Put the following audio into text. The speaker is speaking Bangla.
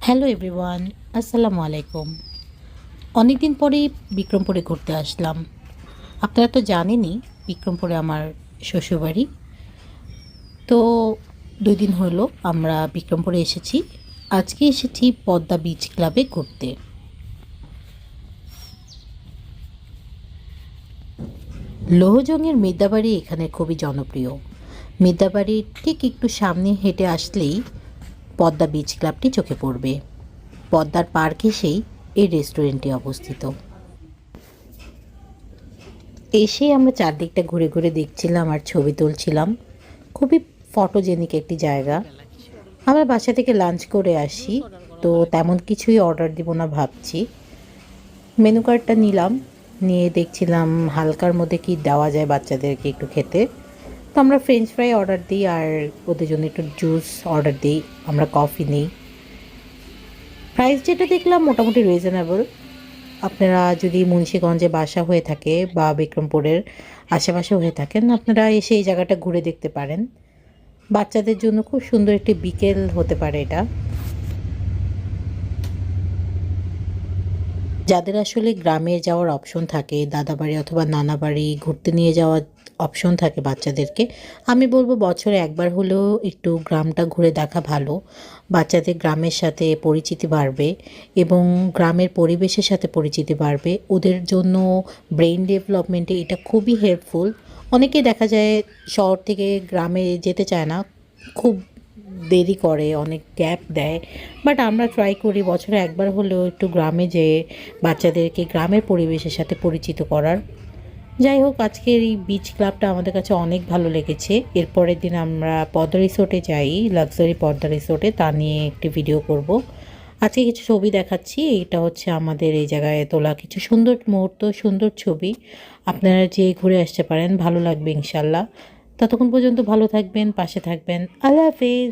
হ্যালো এভরিওয়ান, আসসালামু আলাইকুম। অনেক দিন পরেই বিক্রমপুরে ঘুরতে আসলাম। আপনারা তো জানেনই বিক্রমপুরে আমার শ্বশুরবাড়ি। তো 2 দিন হলো আমরা বিক্রমপুরে এসেছি। আজকে এসেছি পদ্মা বিচ ক্লাবে ঘুরতে। লোহজংয়ের মিদ্যাবাড়ি এখানে খুবই জনপ্রিয়। মিদ্যাবাড়ির ঠিক একটু সামনে হেঁটে আসলেই পদ্মা বিচ ক্লাবটি চোখে পড়বে। পদ্মার পার ঘেঁষেই এই রেস্টুরেন্টটি অবস্থিত। এসেই আমরা চারদিকটা ঘুরে ঘুরে দেখছিলাম আর ছবি তুলছিলাম। খুবই ফটোজেনিক একটি জায়গা। আমরা বাসা থেকে লাঞ্চ করে আসি, তো তেমন কিছুই অর্ডার দিব না ভাবছি। মেনু কার্ডটা নিলাম, নিয়ে দেখছিলাম হালকার মধ্যে কি দেওয়া যায় বাচ্চাদেরকে একটু খেতে। তো আমরা ফ্রেঞ্চ ফ্রাই অর্ডার দিই আর ওদের জন্য একটু জুস অর্ডার দিই, আমরা কফি নিই। প্রাইস যেটা দেখলাম মোটামুটি রিজনেবল। আপনারা যদি মুন্সিগঞ্জে বাসা হয়ে থাকে বা বিক্রমপুরের আশেপাশে হয়ে থাকেন, আপনারা এসে এই জায়গাটা ঘুরে দেখতে পারেন। বাচ্চাদের জন্য খুব সুন্দর একটি বিকেল হতে পারে এটা। যাদের আসলে গ্রামে যাওয়ার অপশন থাকে, দাদাবাড়ি অথবা নানা বাড়ি ঘুরতে নিয়ে যাওয়ার অপশন থাকে বাচ্চাদেরকে, আমি বলবো বছরে একবার হলেও একটু গ্রামটা ঘুরে দেখা ভালো। বাচ্চাদের গ্রামের সাথে পরিচিতি বাড়বে এবং গ্রামের পরিবেশের সাথে পরিচিতি বাড়বে। ওদের জন্য ব্রেইন ডেভেলপমেন্টে এটা খুবই হেল্পফুল। অনেকে দেখা যায় শহর থেকে গ্রামে যেতে চায় না, খুব দেরি করে, অনেক গ্যাপ দেয়। বাট আমরা ট্রাই করি বছরে একবার হলেও একটু গ্রামে যেয়ে বাচ্চাদেরকে গ্রামের পরিবেশের সাথে পরিচিত করার। যাই হোক, আজকের এই বিচ ক্লাবটা আমাদের কাছে অনেক ভালো লেগেছে। এরপরের দিন আমরা পদ্মা রিসোর্টে যাই, লাক্সারি পদ্মা রিসোর্টে, তা নিয়ে একটি ভিডিও করব। আজকে কিছু ছবি দেখাচ্ছি, এটা হচ্ছে আমাদের এই জায়গায় তোলা কিছু সুন্দর মুহূর্ত, সুন্দর ছবি। আপনারা যে ঘুরে আসতে পারেন, ভালো লাগবে ইনশাল্লাহ। ততক্ষণ পর্যন্ত ভালো থাকবেন, পাশে থাকবেন। আল্লাহ হাফেজ।